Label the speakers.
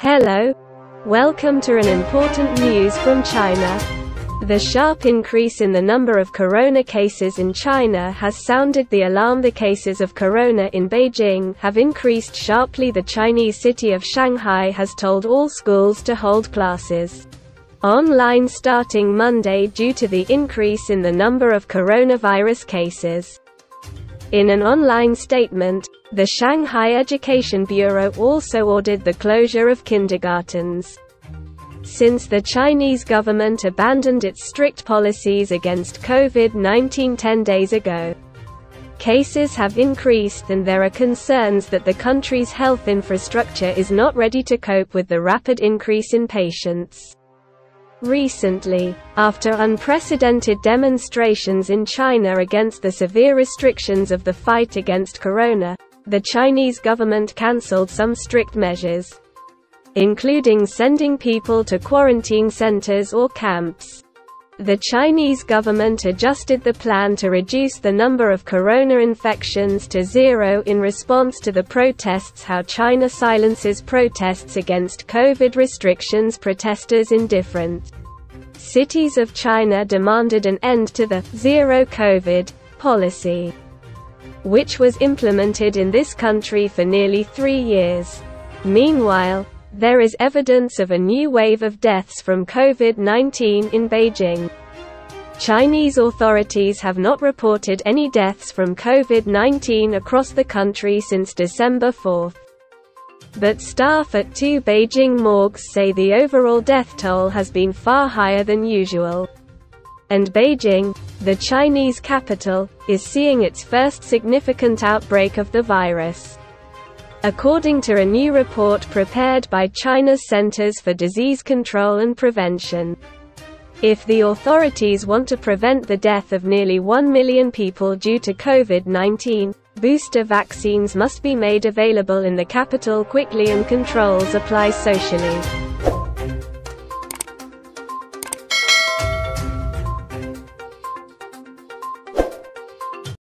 Speaker 1: Hello. Welcome to an important news from China. The sharp increase in the number of corona cases in China has sounded the alarm. The cases of corona in Beijing have increased sharply. The Chinese city of Shanghai has told all schools to hold classes online starting Monday due to the increase in the number of coronavirus cases. In an online statement, the Shanghai Education Bureau also ordered the closure of kindergartens. Since the Chinese government abandoned its strict policies against COVID-19 10 days ago, cases have increased and there are concerns that the country's health infrastructure is not ready to cope with the rapid increase in patients. Recently, after unprecedented demonstrations in China against the severe restrictions of the fight against corona, the Chinese government cancelled some strict measures, including sending people to quarantine centers or camps. The Chinese government adjusted the plan to reduce the number of corona infections to 0 in response to the protests. How China silences protests against COVID restrictions. Protesters in different cities of China demanded an end to the zero COVID policy, which was implemented in this country for nearly 3 years. Meanwhile, there is evidence of a new wave of deaths from COVID-19 in Beijing. Chinese authorities have not reported any deaths from COVID-19 across the country since December 4. But staff at 2 Beijing morgues say the overall death toll has been far higher than usual. And Beijing, the Chinese capital, is seeing its first significant outbreak of the virus, according to a new report prepared by China's Centers for Disease Control and Prevention. If the authorities want to prevent the death of nearly 1 million people due to COVID-19, booster vaccines must be made available in the capital quickly and controls apply socially.